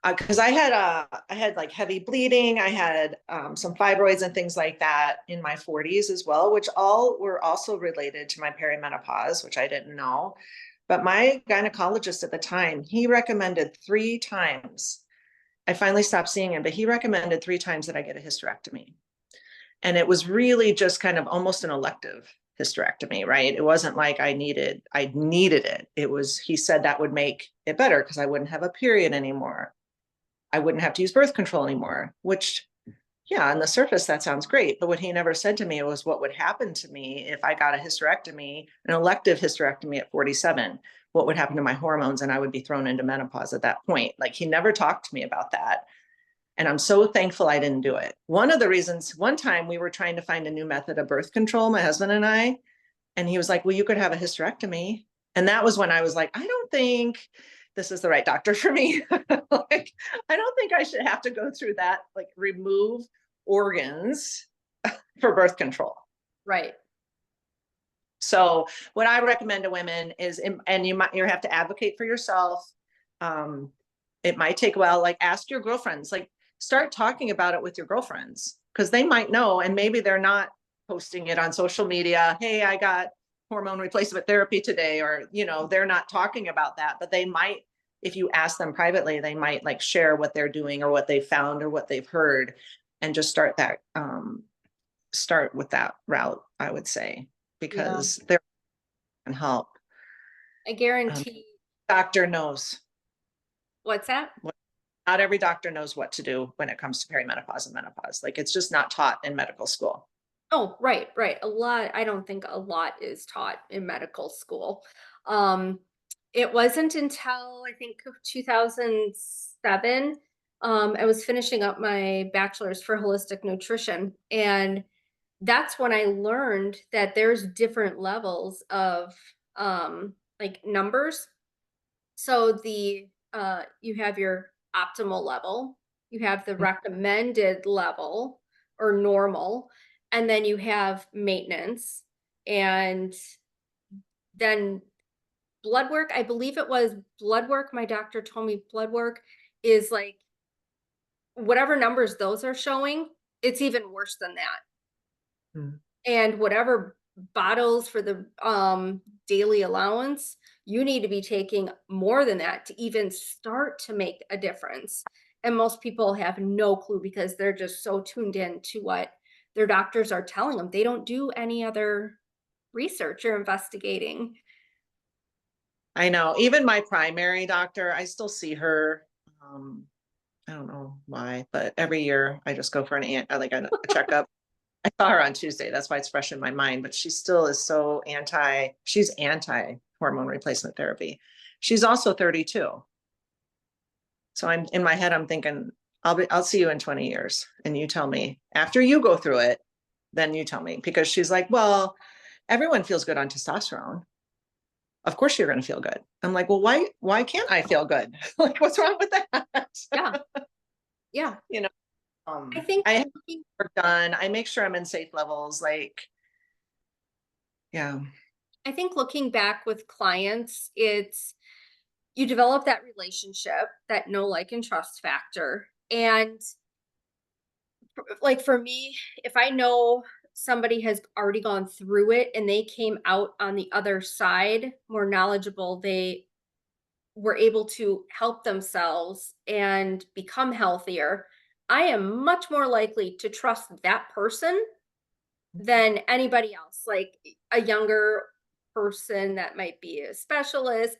because I had like heavy bleeding, I had some fibroids and things like that in my 40s as well, which all were also related to my perimenopause, which I didn't know. But my gynecologist at the time, he recommended 3 times. I finally stopped seeing him, but he recommended 3 times that I get a hysterectomy. And it was really just kind of almost an elective hysterectomy, right? It wasn't like I needed it. It was, he said that would make it better because I wouldn't have a period anymore. I wouldn't have to use birth control anymore, which, yeah, on the surface, that sounds great. But what he never said to me was what would happen to me if I got a hysterectomy, an elective hysterectomy at 47. What would happen to my hormones? And I would be thrown into menopause at that point. Like, he never talked to me about that. And I'm so thankful I didn't do it. One of the reasons, one time we were trying to find a new method of birth control, my husband and I, and he was like, well, you could have a hysterectomy. And that was when I was like, I don't think this is the right doctor for me. Like, I don't think I should have to go through that, like remove organs for birth control. Right. So what I recommend to women is, and you have to advocate for yourself. Um, it might take a while, like ask your girlfriends, like start talking about it with your girlfriends, because they might know, and maybe they're not posting it on social media. Hey, I got hormone replacement therapy today, or, they're not talking about that, but they might, if you ask them privately, they might like share what they're doing or what they found or what they've heard, and just start with that route, I would say, Yeah, because there can help. I Um, guarantee. doctor knows What's that? what, not every doctor knows what to do when it comes to perimenopause and menopause. Like it's just not taught in medical school. Oh, right, right. A lot, I don't think a lot is taught in medical school. Um, it wasn't until I think 2007, I was finishing up my bachelor's for holistic nutrition. And that's when I learned that there's different levels of like numbers. So you have your optimal level, you have the recommended level or normal, and then you have maintenance, and then blood work. I believe it was blood work. My doctor told me blood work is like whatever numbers those are showing, it's even worse than that. Mhm. And whatever bottles for the daily allowance, you need to be taking more than that to even start to make a difference. And most people have no clue because they're just so tuned in to what their doctors are telling them. They don't do any other research or investigating. I know. Even my primary doctor, I still see her. Um, I don't know why, but every year I just go for a checkup. I saw her on Tuesday. That's why it's fresh in my mind. But she still is so she's anti hormone replacement therapy. She's also 32. So I'm in my head, I'm thinking, I'll see you in 20 years. And you tell me after you go through it, then you tell me, because she's like, well, everyone feels good on testosterone. Of course you're going to feel good. I'm like, well, why can't I feel good? Like, what's wrong with that? Yeah, yeah. you know, I think I have looking, work done. I make sure I'm in safe levels. Like, yeah, I think looking back with clients, it's you develop that relationship, that know, like, and trust factor. And like for me, if I know somebody has already gone through it and they came out on the other side more knowledgeable, they were able to help themselves and become healthier, I am much more likely to trust that person than anybody else, like a younger person that might be a specialist.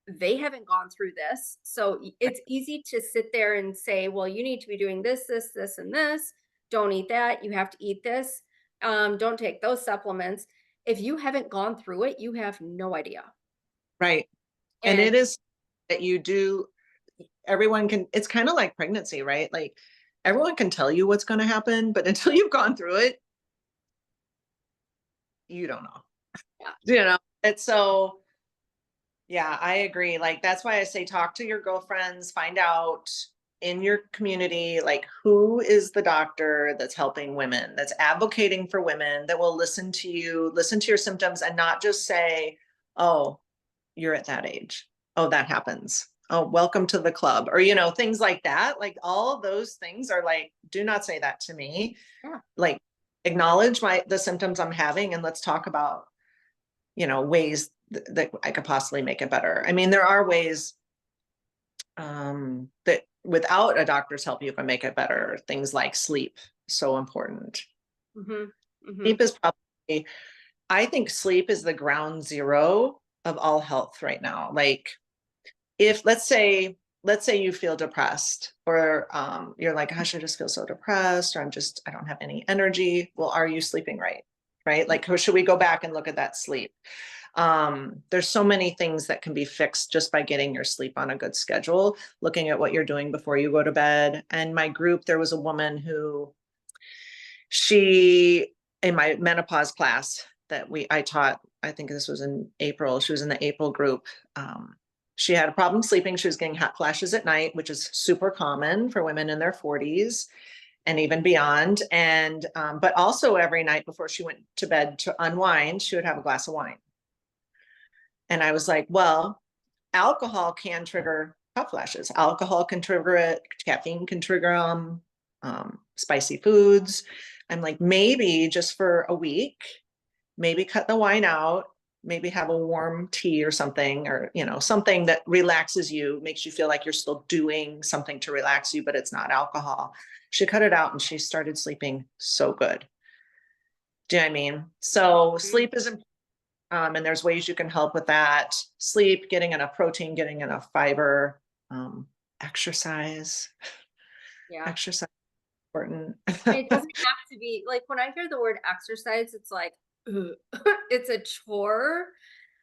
They haven't gone through this. So it's easy to sit there and say, well, you need to be doing this, this, this, and this. Don't eat that. You have to eat this. Don't take those supplements. If you haven't gone through it, you have no idea. right. And And it is that you do, everyone can, it's kind of like pregnancy, right? Like everyone can tell you what's going to happen, but until you've gone through it, you don't know. yeah, It's so, yeah, I agree. Like that's why I say talk to your girlfriends, find out in your community, like who is the doctor that's helping women, that's advocating for women, that will listen to you, listen to your symptoms, and not just say, oh, you're at that age. Oh, that happens. Oh, welcome to the club. Or, things like that. Like all of those things are like, do not say that to me. yeah. Like acknowledge the symptoms I'm having, and let's talk about, ways that I could possibly make it better. I mean, there are ways that without a doctor's help, you can make it better. Things like sleep, so important. Mm-hmm. Mm-hmm. Sleep is probably, I think sleep is the ground zero of all health right now. Like if let's say you feel depressed, or you're like, gosh, I just feel so depressed, or I don't have any energy. Well, are you sleeping right? Like, should we go back and look at that sleep? There's so many things that can be fixed just by getting your sleep on a good schedule, looking at what you're doing before you go to bed. And my group, there was a woman who, she, in my menopause class that I taught, I think this was in April, she was in the April group. She had a problem sleeping. She was getting hot flashes at night, which is super common for women in their 40s. and even beyond. And, but also every night before she went to bed to unwind, she would have a glass of wine. And I was like, well, alcohol can trigger hot flashes. Alcohol can trigger it. Caffeine can trigger them. Spicy foods. I'm like, maybe just for a week, maybe cut the wine out, maybe have a warm tea or something, or, you know, something that relaxes you, makes you feel like you're still doing something to relax you, but it's not alcohol. She cut it out and she started sleeping so good. Do you know what I mean? So Mhm. sleep is important. And there's ways you can help with that. Sleep, getting enough protein, getting enough fiber, um, exercise. Yeah. Exercise is important. And it doesn't have to be like when I hear the word exercise, it's like, ugh, it's a chore.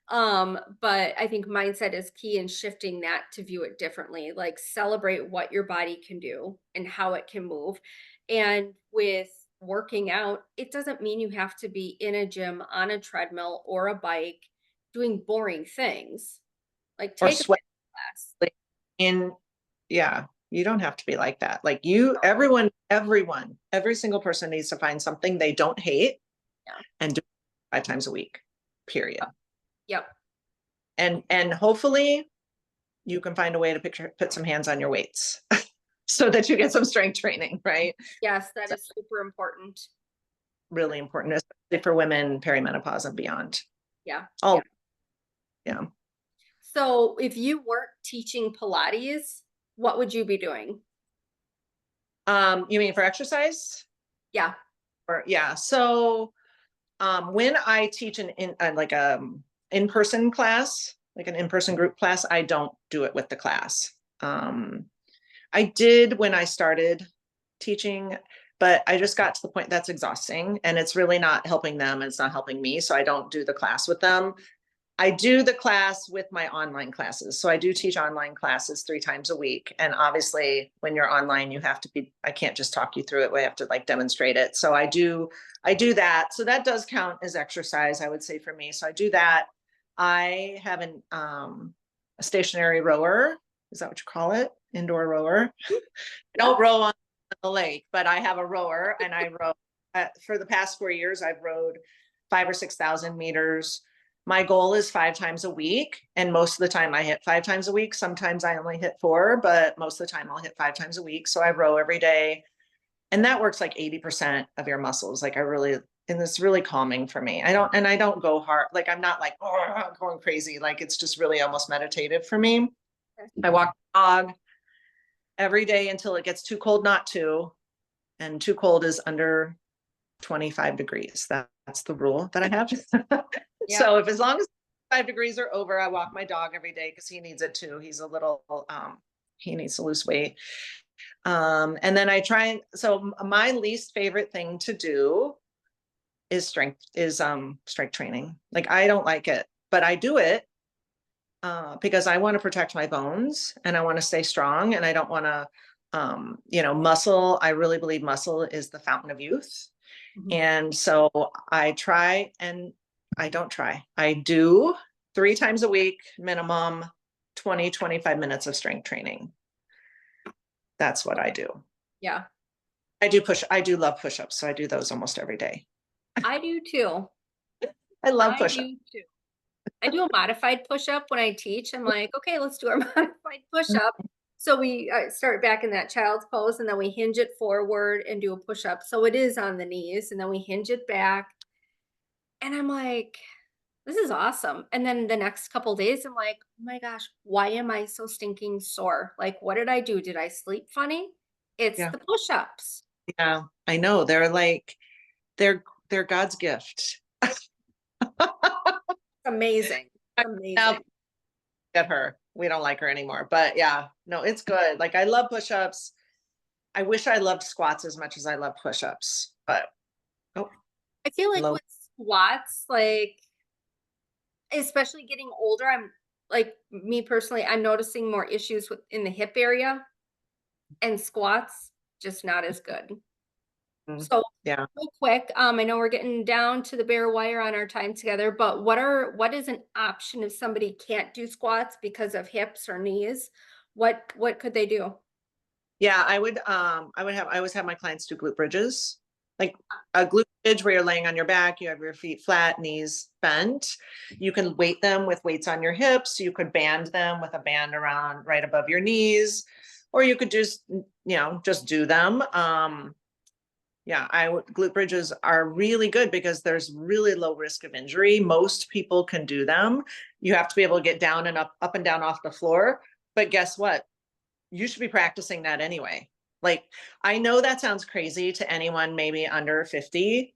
But I think mindset is key in shifting that to view it differently. Like celebrate what your body can do and how it can move. And with working out, it doesn't mean you have to be in a gym on a treadmill or a bike doing boring things. Like Or take a sweat fitness class. in, yeah, you don't have to be like that. Like you, everyone, every single person needs to find something they don't hate Yeah. and do 5 times a week, period. Yep. And hopefully you can find a way to put some hands on your weights so that you get some strength training, right? Yes, that So is super important. really important, especially for women, perimenopause and beyond. Yeah. Oh, Yeah. yeah. So if you weren't teaching Pilates, what would you be doing? You mean for exercise? Yeah. Or yeah. So when I teach like in-person class, like an in-person group class, I don't do it with the class. I did when I started teaching, but I just got to the point that's exhausting and it's really not helping them. It's not helping me. So I don't do the class with them. I do the class with my online classes. So I do teach online classes 3 times a week. And obviously when you're online, you have to be, I can't just talk you through it. We have to like demonstrate it. So I do that. So that does count as exercise, I would say for me. So I do that. I have a stationary rower. Is that what you call it? Indoor rower. I don't row on the lake, but I have a rower and I row for the past 4 years. I've rowed 5 or 6 thousand meters. My goal is 5 times a week. And most of the time I hit 5 times a week. Sometimes I only hit 4, but most of the time I'll hit 5 times a week. So I row every day. And that works like 80% of your muscles. Like I really, and it's really calming for me. I don't go hard. Like I'm not like, oh, I'm going crazy. Like it's just really almost meditative for me. I walk the dog every day until it gets too cold not to. And too cold is under 25 degrees. That's the rule that I have. Yep. So if as long as 5 degrees are over, I walk my dog every day because he needs it too. He's a little he needs to lose weight. And then I try and so my least favorite thing to do is strength training. Like I don't like it, but I do it because I want to protect my bones and I want to stay strong and I don't want to muscle. I really believe muscle is the fountain of youth. Mhm. And so I try and I don't try. I do 3 times a week, minimum 20-25 minutes of strength training. That's what I do. Yeah. I do love push-ups. So I do those almost every day. I do too. I love I push-ups. do too. I do a modified push-up when I teach. I'm like, okay, let's do our modified push-up. So we start back in that child's pose and then we hinge it forward and do a push-up. So it is on the knees and then we hinge it back. And I'm like, this is awesome. And then the next couple days, I'm like, oh my gosh, why am I so stinking sore? Like, what did I do? Did I sleep funny? It's Yeah. the push-ups. Yeah. I know. They're like, they're God's gift. It's amazing. It's Now amazing. get her. We don't like her anymore. But yeah, no, it's good. Like I love push-ups. I wish I loved squats as much as I love push-ups, but oh, I feel like low. with squats, like especially getting older, I'm like me personally, I'm noticing more issues with in the hip area and squats just not as good. So Yeah. real quick, I know we're getting down to the bare wire on our time together, but what is an option if somebody can't do squats because of hips or knees? What could they do? Yeah, I always have my clients do glute bridges. Like a glute bridge where you're laying on your back, you have your feet flat, knees bent. You can weight them with weights on your hips. You could band them with a band around right above your knees, or you could just, just do them. Yeah, glute bridges are really good because there's really low risk of injury. Most people can do them. You have to be able to get down and up and down off the floor. But guess what? You should be practicing that anyway. Like, I know that sounds crazy to anyone maybe under 50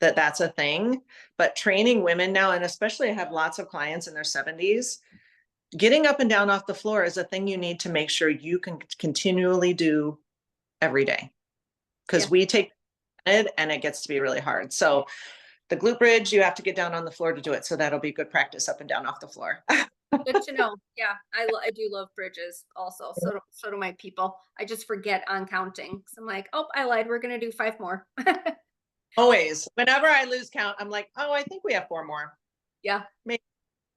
that that's a thing, but training women now, and especially I have lots of clients in their 70s, getting up and down off the floor is a thing you need to make sure you can continually do every day because Yeah, we take it and it gets to be really hard. So the glute bridge, you have to get down on the floor to do it. So that'll be good practice up and down off the floor. good to know. Yeah, I do love bridges also. So do my people. I just forget on counting. So I'm like, oh, I lied. We're gonna do 5 more. Always. Whenever I lose count, I'm like, oh, I think we have 4 more. Yeah. Maybe,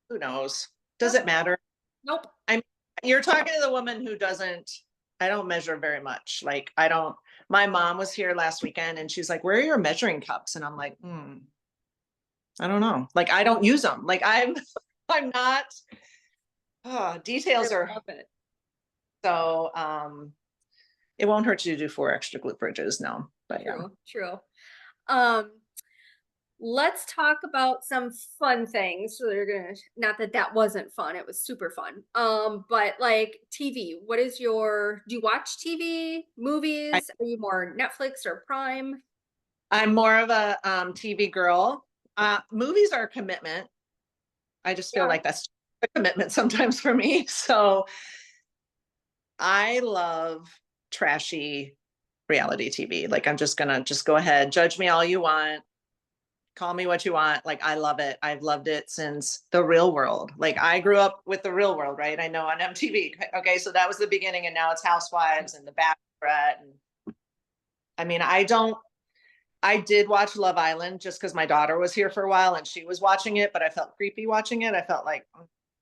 who knows? Does Yep. it matter? Nope. I'm You're talking to the woman who doesn't, I don't measure very much. Like I don't, my mom was here last weekend and she's like, where are your measuring cups? And I'm like, I don't know. Like I don't use them. Like I'm not, I details are love it. so, it won't hurt you to do 4 extra glute bridges. No, but yeah. True, true. Um, let's talk about some fun things. So they're gonna, not that that wasn't fun, it was super fun. But like TV, do you watch TV, I, movies? Are you more Netflix or Prime? I'm more of a TV girl. Movies are a commitment. I just feel Yeah. like that's a commitment sometimes for me. So I love trashy reality TV. Like I'm just gonna just go ahead, judge me all you want, call me what you want. Like I love it. I've loved it since The Real World. Like I grew up with The Real World, right? I know on MTV. Okay, so that was the beginning, and now it's Housewives and The Bachelorette. And I mean, I did watch Love Island just because my daughter was here for a while and she was watching it, but I felt creepy watching it. I felt like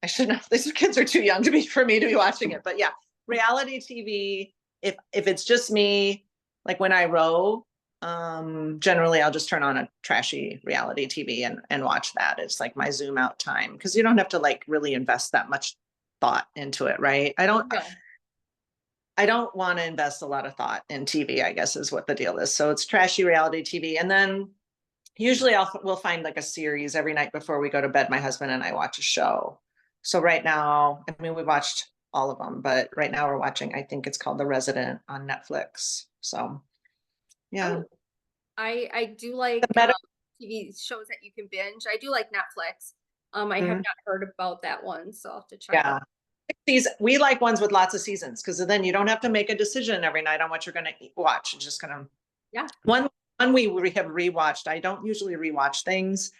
I shouldn't have. These kids are too young to be for me to be watching it. But yeah, reality TV. If it's just me, like when I row, generally I'll just turn on a trashy reality TV and watch that. It's like my zoom out time because you don't have to like really invest that much thought into it, right? No. I don't want to invest a lot of thought in TV, I guess is what the deal is. So it's trashy reality TV. And then usually we'll find like a series every night before we go to bed. My husband and I watch a show. So right now, I mean, we watched all of them, but right now we're watching, I think it's called The Resident on Netflix. So yeah. Oh, I do The like meta TV shows that you can binge. I do like Netflix. I have Mhm. not heard about that one, so I'll have to check it. Yeah. These we like ones with lots of seasons because then you don't have to make a decision every night on what you're going to watch. You're just going to Yeah, one we have rewatched. I don't usually rewatch things,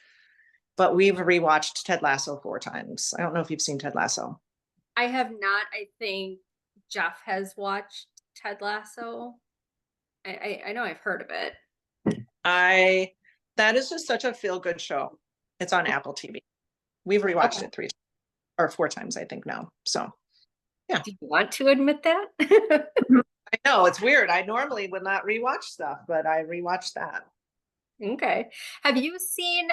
but we've rewatched Ted Lasso 4 times. I don't know if you've seen Ted Lasso. I have not. I think Jeff has watched Ted Lasso. I know I've heard of it. I That is just such a feel good show. It's on Apple TV. We've rewatched Okay. it 3 or 4 times, I think now. So yeah. Do you want to admit that? I know it's weird. I normally would not rewatch stuff, but I rewatched that. Okay. Have you seen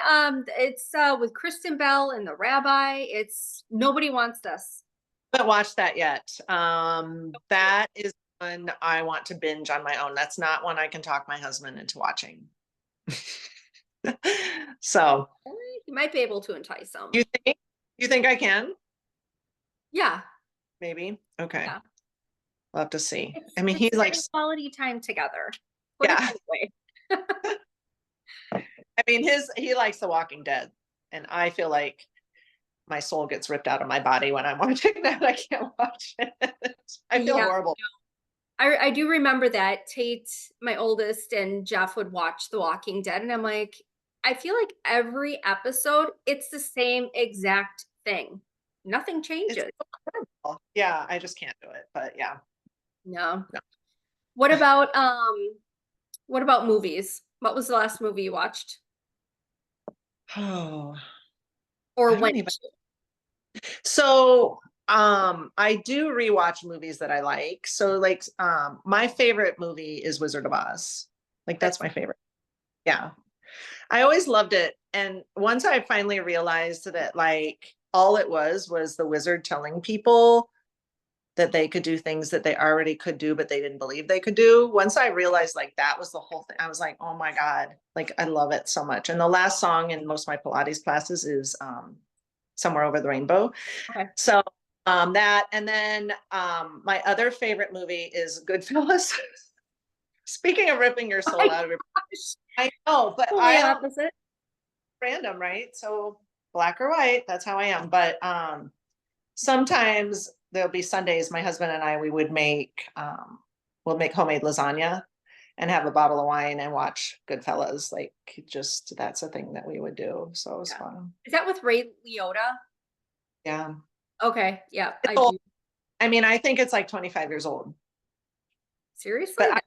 it's with Kristen Bell and the rabbi? It's Nobody Wants Us. I haven't watched that yet. That is one I want to binge on my own. That's not one I can talk my husband into watching. So You might be able to entice them. you think you think I can? Yeah. Maybe. Okay. Yeah. We'll have to see. I mean, It's he's like, spending quality time together. Put it yeah. that way. I mean, he likes The Walking Dead, and I feel like my soul gets ripped out of my body when I'm watching that. I can't watch it. I feel Yeah. horrible. I do remember that Tate, my oldest, and Jeff would watch The Walking Dead, and I'm like, I feel like every episode, it's the same exact thing. Nothing It's changes. horrible. Yeah, I just can't do it. But yeah, No. no. What about movies? What was the last movie you watched Oh, or I went don't even. to? So I do rewatch movies that I like. So like my favorite movie is Wizard of Oz. Like that's That's my favorite. Yeah. I always loved it. And once I finally realized that like all it was the wizard telling people that they could do things that they already could do, but they didn't believe they could do. Once I realized like that was the whole thing, I was like, oh my God, like I love it so much. And the last song in most of my Pilates classes is Somewhere Over the Rainbow. okay. So that, and then my other favorite movie is Goodfellas. Speaking of ripping your Oh soul my out of your, gosh. I know, but Totally I don't opposite. random, right? So black or white, that's how I am. But sometimes there'll be Sundays, my husband and I, we would make we'll make homemade lasagna and have a bottle of wine and watch Goodfellas. Like just that's a thing that we would do. So it was Yeah. fun. Is that with Ray Liotta? Yeah. Okay. Yeah, It's I old. do. I mean, I think it's like 25 years old. Seriously? But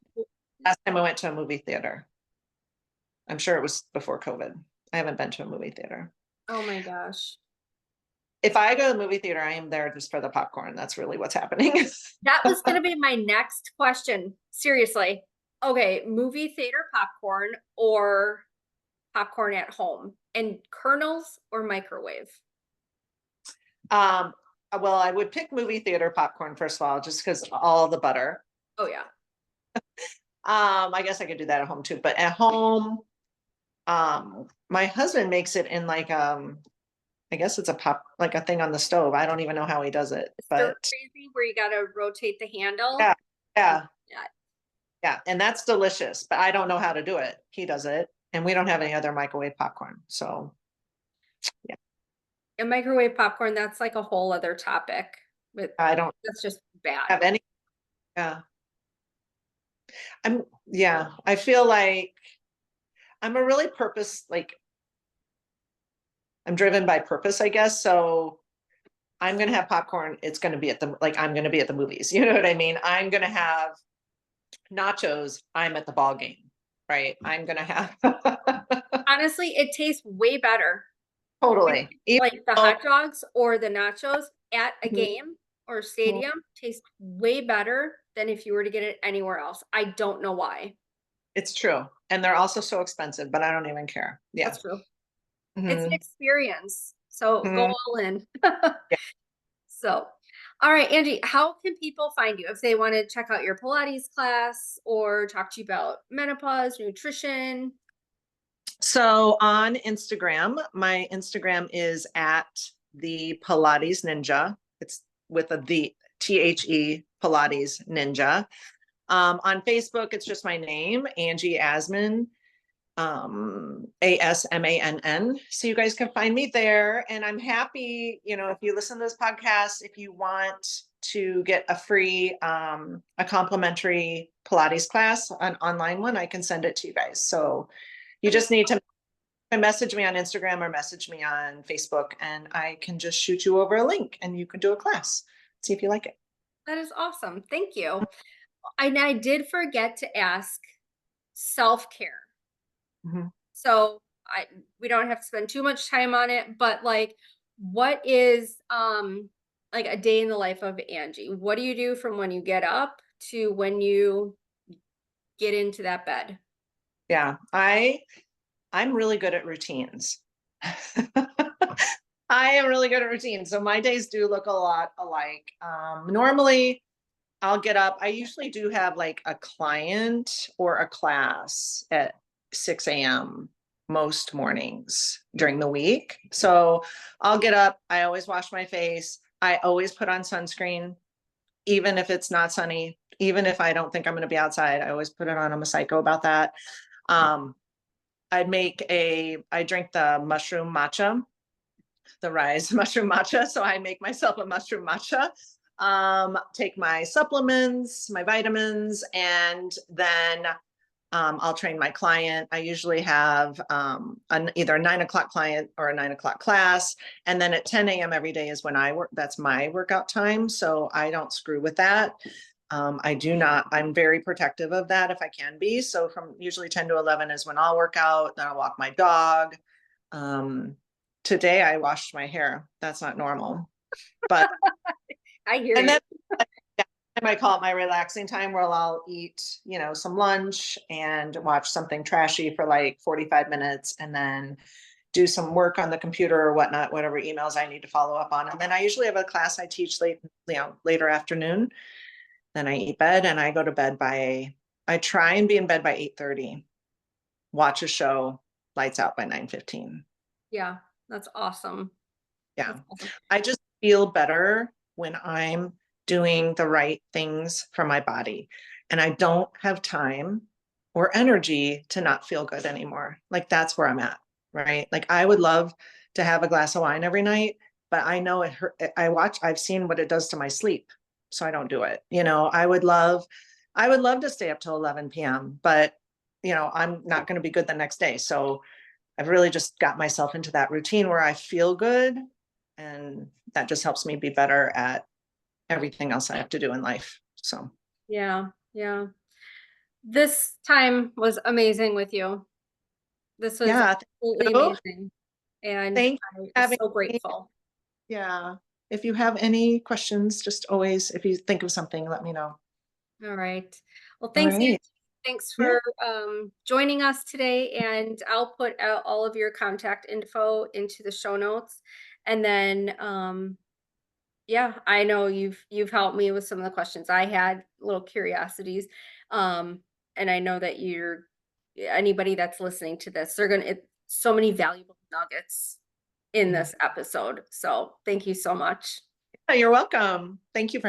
last time I went to a movie theater, I'm sure it was before COVID. I haven't been to a movie theater. Oh my gosh. If I go to the movie theater, I am there just for the popcorn. That's really what's happening. That was going to be my next question. Seriously. Okay, movie theater popcorn or popcorn at home, and kernels or microwave? Um, well, I would pick movie theater popcorn first of all, just because all the butter. Oh yeah. I guess I could do that at home too, but at home, my husband makes it in like I guess it's a pop like a thing on the stove. I don't even know how he does it, Stir but crazy where you got to rotate the handle. yeah, yeah, Yeah. yeah, and that's delicious. But I don't know how to do it. He does it, and we don't have any other microwave popcorn, so yeah, And microwave popcorn, that's like a whole other topic. With I don't That's just bad. have any. Yeah, yeah, I feel like I'm a really purpose like I'm driven by purpose, I guess. So I'm gonna have popcorn. It's gonna be at the like I'm gonna be at the movies. You know what I mean? I'm gonna have nachos. I'm at the ball game, right? I'm gonna have Honestly, it tastes way better. totally. Even Like the though hot dogs or the nachos at a Mhm. game or stadium taste way better than if you were to get it anywhere else. I don't know why. It's true, and they're also so expensive, but I don't even care. Yeah. That's true. It's an Mhm. experience. So go Mhm. all in. Yeah. So, all right, Angie, how can people find you if they want to check out your Pilates class or talk to you about menopause, nutrition? So on Instagram, my Instagram is at the Pilates Ninja. It's with the THE Pilates Ninja. On Facebook, it's just my name, Angie Asmann, Asmann. So you guys can find me there. And I'm happy, if you listen to this podcast, if you want to get a free, a complimentary Pilates class, an online one, I can send it to you guys. So you That is just need to message me on Instagram or message me on Facebook, and I can just shoot you over a link and you can do a class. See if you like it. that is awesome. Thank you. And I did forget to ask self-care. Mhm. So we don't have to spend too much time on it, but like what is like a day in the life of Angie? What do you do from when you get up to when you get into that bed? Yeah, I'm really good at routines. I am really good at routines. So my days do look a lot alike. Normally, I'll get up. I usually do have like a client or a class at 6 a.m. most mornings during the week. So I'll get up. I always wash my face. I always put on sunscreen, even if it's not sunny, even if I don't think I'm going to be outside. I always put it on. I'm a psycho about that. Um, I drink the mushroom matcha, the rise mushroom matcha. So I make myself a mushroom matcha, take my supplements, my vitamins, and then I'll train my client. I usually have either a 9 o'clock client or a 9 o'clock class. And then at 10 a.m. every day is when I work. That's my workout time. So I don't screw with that. I do not, I'm very protective of that if I can be. So from usually 10 to 11 is when I'll work out. Then I'll walk my dog. Um, Today I washed my hair. That's not normal. But, I hear and you. then yeah, I might call it my relaxing time where I'll eat, some lunch and watch something trashy for like 45 minutes and then do some work on the computer or whatnot, whatever emails I need to follow up on. And then I usually have a class I teach later afternoon. Then I eat bed and I go to bed I try and be in bed by 8:30, watch a show, lights out by 9:15. Yeah, that's awesome. Yeah. That's awesome. I just feel better when I'm doing the right things for my body. And I don't have time or energy to not feel good anymore. Like that's where I'm at, right? Like I would love to have a glass of wine every night, but I know it hurt. I've seen what it does to my sleep. So I don't do it. I would love to stay up till 11 p.m., but I'm not going to be good the next day. So I've really just got myself into that routine where I feel good, and that just helps me be better at everything else I have to do in life. So, Yeah, yeah. This time was amazing with you. This was yeah, absolutely thank you. amazing, and Thank you I for was having so me. grateful. Yeah. If you have any questions, just always, if you think of something, let me know. All right. Well, All thanks, Angie. right. Thanks Yeah. for joining us today, and I'll put out all of your contact info into the show notes, and then yeah, I know you've helped me with some of the questions I had, little curiosities. Um, and I know that anybody that's listening to this, so many valuable nuggets in Mhm. this episode. So thank you so much. Yeah, you're welcome. Thank you for